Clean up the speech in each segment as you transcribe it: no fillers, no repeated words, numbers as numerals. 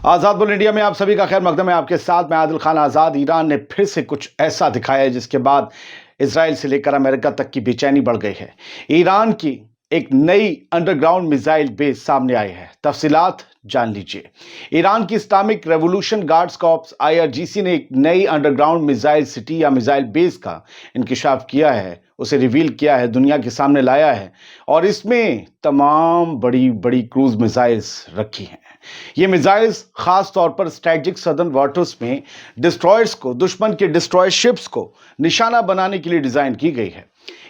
आजाद bull India में आप सभी का खैर मकदम है। आपके साथ मैं आदिल खान आजाद। ईरान ने फिर से कुछ ऐसा दिखाया है जिसके बाद इजराइल से लेकर अमेरिका तक की बेचैनी बढ़ गई है। ईरान की एक नई अंडरग्राउंड मिसाइल बेस सामने आई है। तफसीलात जान लीजिए। ईरान की Islamic revolution guards corps IRGC ने एक नई अंडरग्राउंड मिसाइल सिटी या मिसाइल बेस का इंकिशाफ किया है, उसे रिवील किया है, दुनिया के सामने लाया है और इसमें तमाम बड़ी बड़ी क्रूज मिसाइल्स रखी हैं। ये मिसाइल्स खास तौर पर स्ट्रेटेजिक सदर्न वाटर्स में डिस्ट्रॉयर्स को, दुश्मन के डिस्ट्रॉयर शिप्स को निशाना बनाने के लिए डिजाइन की गई है।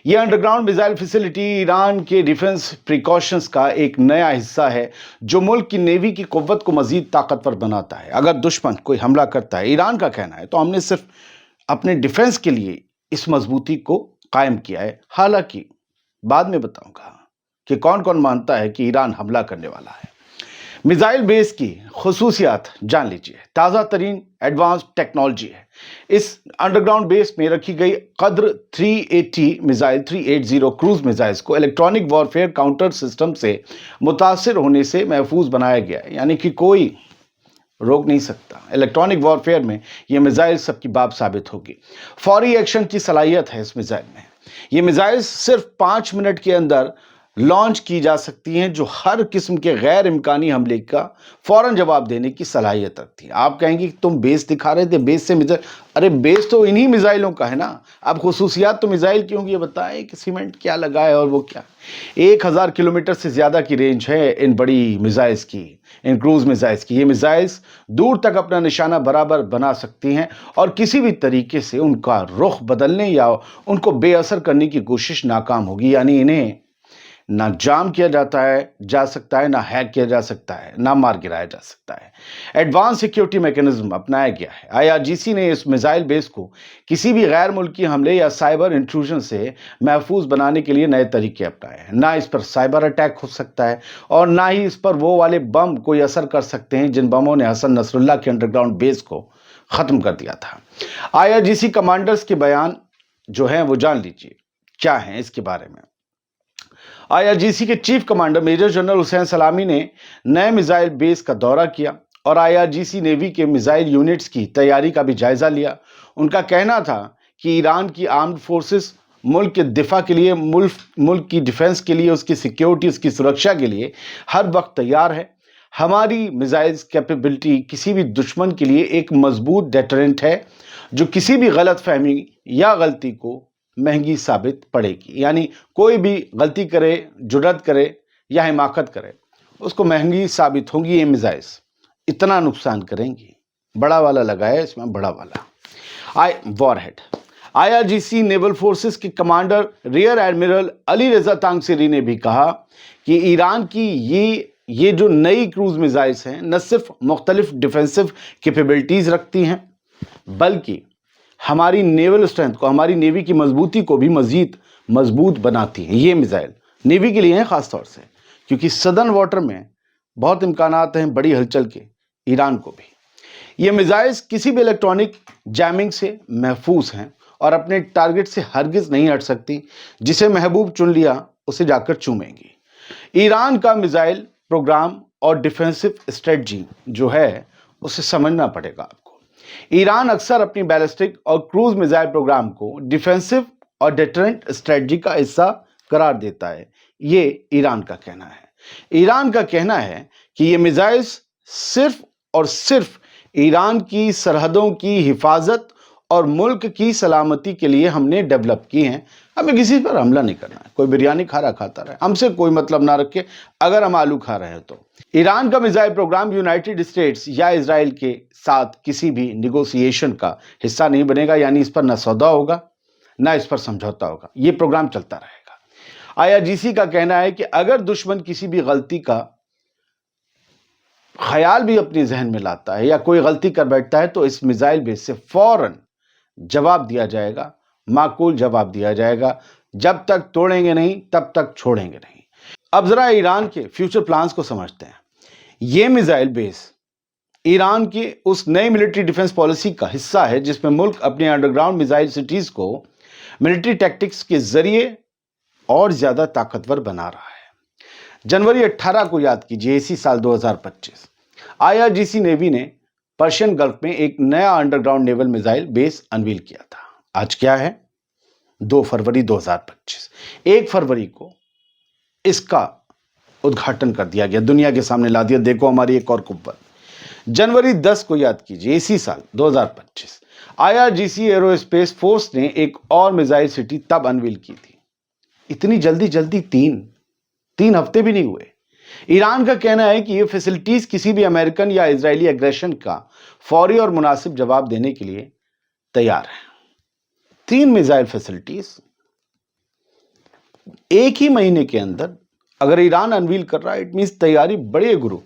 यह अंडरग्राउंड मिसाइल फैसिलिटी ईरान के डिफेंस प्रिकॉशंस का एक नया हिस्सा है जो मुल्क की नेवी की कुव्वत को मजीद ताकतवर बनाता है। अगर दुश्मन कोई हमला करता है, ईरान का कहना है, तो हमने सिर्फ अपने डिफेंस के लिए इस मजबूती को कायम किया है। हालांकि बाद में बताऊंगा कि कौन कौन मानता है कि ईरान हमला करने वाला है। मिसाइल बेस की खुसूसियात जान लीजिए। ताज़ा तरीन एडवांस टेक्नोलॉजी है। इस अंडरग्राउंड बेस में रखी गई कद्र 380 मिसाइल 380 क्रूज मिसाइल्स को इलेक्ट्रॉनिक वॉरफेयर काउंटर सिस्टम से मुतासिर होने से महफूज बनाया गया है, यानी कि कोई रोक नहीं सकता। इलेक्ट्रॉनिक वॉरफेयर में यह मिसाइल सबकी बाप साबित होगी। फौरी एक्शन की सलाहियत है इस मिसाइल में। ये मिसाइल सिर्फ 5 मिनट के अंदर लॉन्च की जा सकती हैं, जो हर किस्म के गैर इम्कानी हमले का फौरन जवाब देने की सलाहियत रखती हैं। आप कहेंगे कि तुम बेस दिखा रहे थे, बेस से मिसाइल, अरे बेस तो इन्हीं मिसाइलों का है ना। अब खुसूसियात तो मिसाइल की होंगी, ये बताएं कि सीमेंट क्या लगा है और वो क्या। 1000 किलोमीटर से ज़्यादा की रेंज है इन बड़ी मिसाइल्स की, इन क्रूज मिसाइल्स की। ये मिसाइल्स दूर तक अपना निशाना बराबर बना सकती हैं और किसी भी तरीके से उनका रुख बदलने या उनको बेअसर करने की कोशिश नाकाम होगी। यानी इन्हें ना जाम किया जा सकता है, ना हैक किया जा सकता है, ना मार गिराया जा सकता है। एडवांस सिक्योरिटी मैकेनिज्म अपनाया गया है। IRGC ने इस मिसाइल बेस को किसी भी गैर मुल्की हमले या साइबर इंट्रूजन से महफूज बनाने के लिए नए तरीके अपनाए हैं। ना इस पर साइबर अटैक हो सकता है और ना ही इस पर वो वाले बम कोई असर कर सकते हैं जिन बमों ने हसन नसरुल्लाह के अंडरग्राउंड बेस को खत्म कर दिया था। IRGC कमांडर्स के बयान जो हैं वो जान लीजिए क्या है इसके बारे में। IRGC के chief commander major general Hossein Salami ने नए मिसाइल बेस का दौरा किया और IRGC नेवी के मिसाइल यूनिट्स की तैयारी का भी जायजा लिया। उनका कहना था कि ईरान की आर्म्ड फोर्सेस मुल्क के दिफा के लिए, मुल्क की डिफेंस के लिए, उसकी सिक्योरिटी, उसकी सुरक्षा के लिए हर वक्त तैयार है। हमारी मिसाइल्स कैपेबिलिटी किसी भी दुश्मन के लिए एक मजबूत डेटरेंट है जो किसी भी गलत फहमी या गलती को महंगी साबित पड़ेगी। यानी कोई भी गलती करे, जुर्रत करे या हिमाकत करे, उसको महंगी साबित होंगी। ये मिसाइल्स इतना नुकसान करेंगी। बड़ा वाला लगाया इसमें, बड़ा वाला वॉरहेड। IRGC नेवल फोर्सेस के कमांडर रियर एडमिरल अली रजा तांगसेरी ने भी कहा कि ईरान की ये जो नई क्रूज मिसाइल्स हैं न सिर्फ मुख्तलिफ डिफेंसिव कैपेबिलिटीज रखती हैं बल्कि हमारी नेवल स्ट्रेंथ को, हमारी नेवी की मजबूती को भी मजीद मजबूत बनाती हैं। ये मिसाइल नेवी के लिए हैं खास तौर से, क्योंकि सदर्न वाटर में बहुत इम्कानात हैं बड़ी हलचल के, ईरान को भी। ये मिसाइल्स किसी भी इलेक्ट्रॉनिक जैमिंग से महफूज हैं और अपने टारगेट से हरगिज नहीं हट सकती। जिसे महबूब चुन लिया उसे जाकर चूमेंगी। ईरान का मिसाइल प्रोग्राम और डिफेंसिव स्ट्रेटजी जो है उसे समझना पड़ेगा आपको। ईरान अक्सर अपनी बैलिस्टिक और क्रूज मिसाइल प्रोग्राम को डिफेंसिव और डेटरेंट स्ट्रेटजी का हिस्सा करार देता है। ये ईरान का कहना है। ईरान का कहना है कि ये मिसाइल्स सिर्फ और सिर्फ ईरान की सरहदों की हिफाजत और मुल्क की सलामती के लिए हमने डेवलप की हैं। हमें किसी पर हमला नहीं करना है। कोई बिरयानी खा रहा खाता रहे, हमसे कोई मतलब ना रखे। अगर हम आलू खा रहे हैं तो ईरान का मिसाइल प्रोग्राम यूनाइटेड स्टेट्स या इजराइल के साथ किसी भी निगोसिएशन का हिस्सा नहीं बनेगा। यानी इस पर ना सौदा होगा ना इस पर समझौता होगा। ये प्रोग्राम चलता रहेगा। IRGC का कहना है कि अगर दुश्मन किसी भी गलती का ख्याल भी अपने जहन में लाता है या कोई गलती कर बैठता है तो इस मिसाइल बेस से फौरन जवाब दिया जाएगा, माकूल जवाब दिया जाएगा। जब तक तोड़ेंगे नहीं तब तक छोड़ेंगे नहीं। अब जरा ईरान के फ्यूचर प्लान्स को समझते हैं। ये मिसाइल बेस ईरान की उस नई मिलिट्री डिफेंस पॉलिसी का हिस्सा है जिसमें मुल्क अपने अंडरग्राउंड मिसाइल सिटीज को मिलिट्री टैक्टिक्स के जरिए और ज्यादा ताकतवर बना रहा है। जनवरी 18 को याद कीजिए, इसी साल 2025, IRGC नेवी ने पर्शियन गल्फ में एक नया underground naval missile base unveil किया था। आज क्या है? 2 फरवरी 2025। 1 फरवरी को इसका उद्घाटन कर दिया गया, दुनिया के सामने ला दिया, देखो हमारी एक और कुव्वत। जनवरी 10 को याद कीजिए, इसी साल 2025 IRGC एरोस्पेस फोर्स ने एक और मिसाइल सिटी तब अनवील की थी। इतनी जल्दी 3 हफ्ते भी नहीं हुए। ईरान का कहना है कि ये फैसिलिटीज किसी भी अमेरिकन या इजरायली एग्रेशन का फौरी और मुनासिब जवाब देने के लिए तैयार है। 3 मिसाइल फैसिलिटीज एक ही महीने के अंदर अगर ईरान अनवील कर रहा है, इट मींस तैयारी बड़ी है गुरु।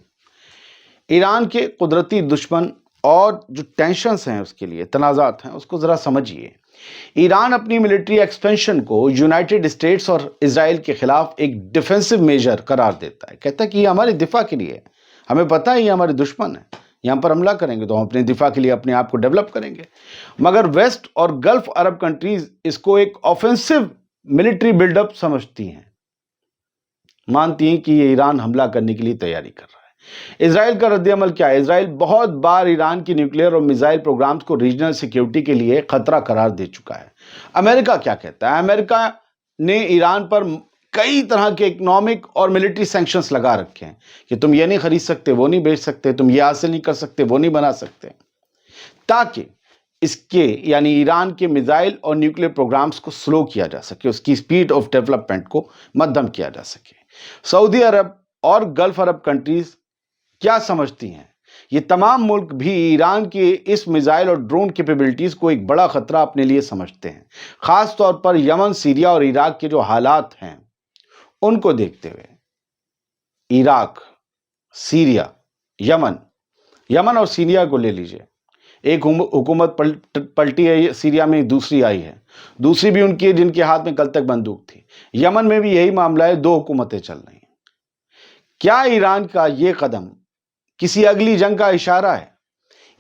ईरान के कुदरती दुश्मन और जो टेंशन्स हैं उसके लिए, तनाज़ात हैं, उसको जरा समझिए। ईरान अपनी मिलिट्री एक्सपेंशन को यूनाइटेड स्टेट्स और इजराइल के खिलाफ एक डिफेंसिव मेजर करार देता है। कहता है कि ये हमारे दिफा के लिए है, हमें पता है ये हमारे दुश्मन है, यहाँ पर हमला करेंगे तो हम अपने दिफा के लिए अपने आप को डेवलप करेंगे। मगर वेस्ट और गल्फ अरब कंट्रीज इसको एक ऑफेंसिव मिलिट्री बिल्डअप समझती हैं, मानती हैं कि ये ईरान हमला करने के लिए तैयारी कर रहा है। इजराइल का रद्द-ए-अमल क्या है? इजराइल बहुत बार ईरान की न्यूक्लियर और मिसाइल प्रोग्राम्स को रीजनल सिक्योरिटी के लिए खतरा करार दे चुका है। अमेरिका क्या कहता है? अमेरिका ने ईरान पर कई तरह के इकोनॉमिक और मिलिट्री सैंक्शंस लगा रखे हैं कि तुम ये नहीं खरीद सकते, वो नहीं बेच सकते, तुम ये हासिल नहीं कर सकते, वो नहीं बना सकते, ताकि इसके यानी ईरान के मिसाइल और न्यूक्लियर प्रोग्राम्स को स्लो किया जा सके, उसकी स्पीड ऑफ डेवलपमेंट को मध्यम किया जा सके। सऊदी अरब और गल्फ अरब कंट्रीज क्या समझती हैं? ये तमाम मुल्क भी ईरान के इस मिसाइल और ड्रोन कैपेबिलिटीज को एक बड़ा खतरा अपने लिए समझते हैं। खास तौर पर यमन, सीरिया और इराक के जो हालात हैं उनको देखते हुए। इराक, सीरिया, यमन और सीरिया को ले लीजिए। एक हुकूमत पलटी है सीरिया में, दूसरी आई है, दूसरी भी उनकी है जिनके हाथ में कल तक बंदूक थी। यमन में भी यही मामला है, 2 हुकूमतें चल रही हैं। क्या ईरान का ये कदम किसी अगली जंग का इशारा है?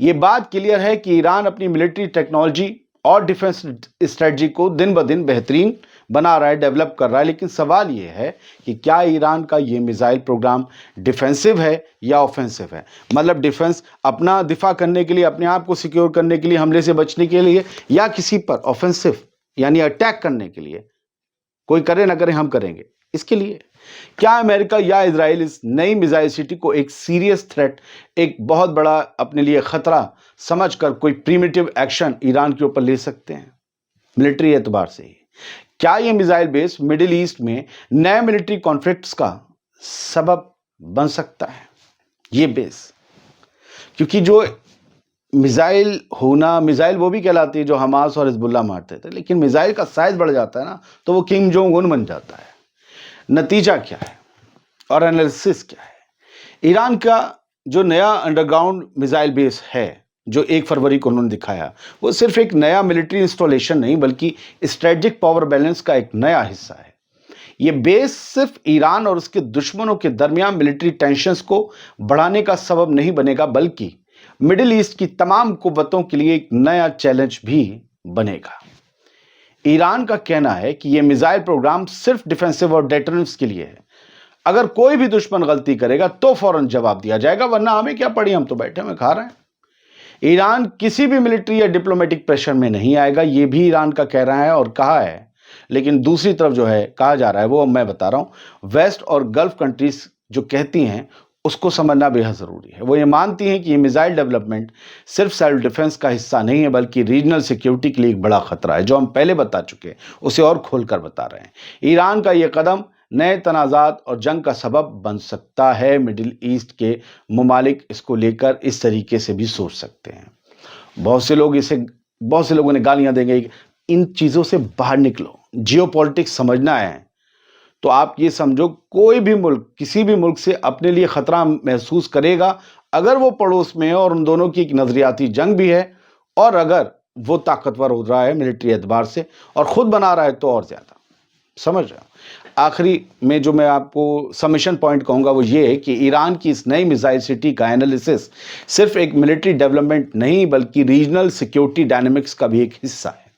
ये बात क्लियर है कि ईरान अपनी मिलिट्री टेक्नोलॉजी और डिफेंस स्ट्रेटजी को दिन ब दिन बेहतरीन बना रहा है, डेवलप कर रहा है। लेकिन सवाल ये है कि क्या ईरान का ये मिसाइल प्रोग्राम डिफेंसिव है या ऑफेंसिव है? मतलब डिफेंस अपना दिफा करने के लिए, अपने आप को सिक्योर करने के लिए, हमले से बचने के लिए, या किसी पर ऑफेंसिव यानी अटैक करने के लिए, कोई करे ना करे हम करेंगे इसके लिए। क्या अमेरिका या इजराइल इस नई मिसाइल सिटी को एक सीरियस थ्रेट, एक बहुत बड़ा अपने लिए खतरा समझकर कोई प्रीमिटिव एक्शन ईरान के ऊपर ले सकते हैं मिलिट्री एतबार से ही? क्या ये मिसाइल बेस मिडिल ईस्ट में नए मिलिट्री कॉन्फ्लिक्ट्स का सबब बन सकता है? ये बेस, क्योंकि जो मिसाइल होना, मिसाइल वो भी कहलाती है जो हमास और हिजबुल्लाह मारते थे, लेकिन मिसाइल का साइज बढ़ जाता है ना, तो वो किम जोंग उन बन जाता है। नतीजा क्या है और एनालिसिस क्या है? ईरान का जो नया अंडरग्राउंड मिसाइल बेस है जो 1 फरवरी को उन्होंने दिखाया, वो सिर्फ एक नया मिलिट्री इंस्टॉलेशन नहीं बल्कि स्ट्रेटेजिक पावर बैलेंस का एक नया हिस्सा है। ये बेस सिर्फ ईरान और उसके दुश्मनों के दरमियान मिलिट्री टेंशन्स को बढ़ाने का सबब नहीं बनेगा, बल्कि मिडिल ईस्ट की तमाम कुव्वतों के लिए एक नया चैलेंज भी बनेगा। ईरान का कहना है कि यह मिसाइल प्रोग्राम सिर्फ डिफेंसिव और डेटरेंस के लिए है। अगर कोई भी दुश्मन गलती करेगा तो फौरन जवाब दिया जाएगा, वरना हमें क्या पड़ी, हम तो बैठे हुए खा रहे हैं। ईरान किसी भी मिलिट्री या डिप्लोमेटिक प्रेशर में नहीं आएगा, यह भी ईरान का कह रहा है और कहा है। लेकिन दूसरी तरफ जो है कहा जा रहा है वो मैं बता रहा हूं। वेस्ट और गल्फ कंट्रीज जो कहती हैं उसको समझना बेहद ज़रूरी है। वो ये मानती हैं कि ये मिसाइल डेवलपमेंट सिर्फ सेल्फ डिफेंस का हिस्सा नहीं है बल्कि रीजनल सिक्योरिटी के लिए एक बड़ा खतरा है, जो हम पहले बता चुके हैं, उसे और खोलकर बता रहे हैं। ईरान का ये कदम नए तनाज़ात और जंग का सबब बन सकता है। मिडिल ईस्ट के ममालिक इसको लेकर इस तरीके से भी सोच सकते हैं। बहुत से लोगों ने गालियां देंगे, इन चीज़ों से बाहर निकलो, जियोपॉलिटिक्स समझना है तो आप ये समझो, कोई भी मुल्क किसी भी मुल्क से अपने लिए खतरा महसूस करेगा अगर वो पड़ोस में है और उन दोनों की एक नजरियाती जंग भी है, और अगर वो ताकतवर हो रहा है मिलिट्री एतबार से और खुद बना रहा है तो और ज्यादा। समझ रहे हो? आखिरी में जो मैं आपको सबमिशन पॉइंट कहूंगा वो ये है कि ईरान की इस नई मिसाइल सिटी का एनालिसिस सिर्फ एक मिलिट्री डेवलपमेंट नहीं बल्कि रीजनल सिक्योरिटी डायनेमिक्स का भी एक हिस्सा है।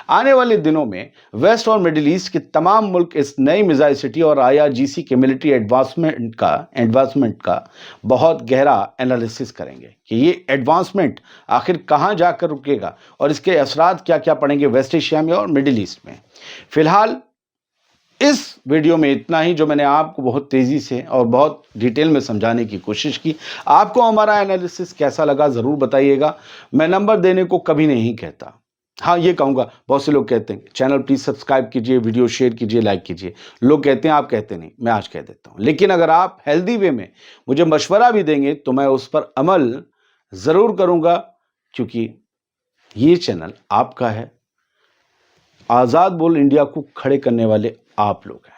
आने वाले दिनों में वेस्ट और मिडिल ईस्ट के तमाम मुल्क इस नई मिसाइल सिटी और IRGC के मिलिट्री एडवांसमेंट का बहुत गहरा एनालिसिस करेंगे कि ये एडवांसमेंट आखिर कहां जाकर रुकेगा और इसके असरात क्या क्या पड़ेंगे वेस्ट एशिया में और मिडिल ईस्ट में। फिलहाल इस वीडियो में इतना ही, जो मैंने आपको बहुत तेजी से और बहुत डिटेल में समझाने की कोशिश की। आपको हमारा एनालिसिस कैसा लगा जरूर बताइएगा। मैं नंबर देने को कभी नहीं कहता, हाँ ये कहूंगा, बहुत से लोग कहते हैं चैनल प्लीज सब्सक्राइब कीजिए, वीडियो शेयर कीजिए, लाइक कीजिए। लोग कहते हैं, आप कहते नहीं, मैं आज कह देता हूं। लेकिन अगर आप हेल्दी वे में मुझे मशवरा भी देंगे तो मैं उस पर अमल जरूर करूंगा, क्योंकि ये चैनल आपका है। आजाद बोल इंडिया को खड़े करने वाले आप लोग हैं।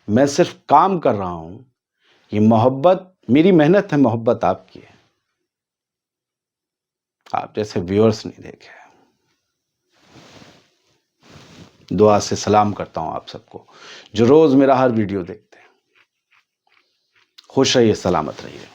मैं सिर्फ काम कर रहा हूं। ये मोहब्बत मेरी मेहनत है, मोहब्बत आपकी है। आप जैसे व्यूअर्स नहीं देखे। दुआ से सलाम करता हूं आप सबको जो रोज मेरा हर वीडियो देखते हैं। खुश रहिए, सलामत रहिए।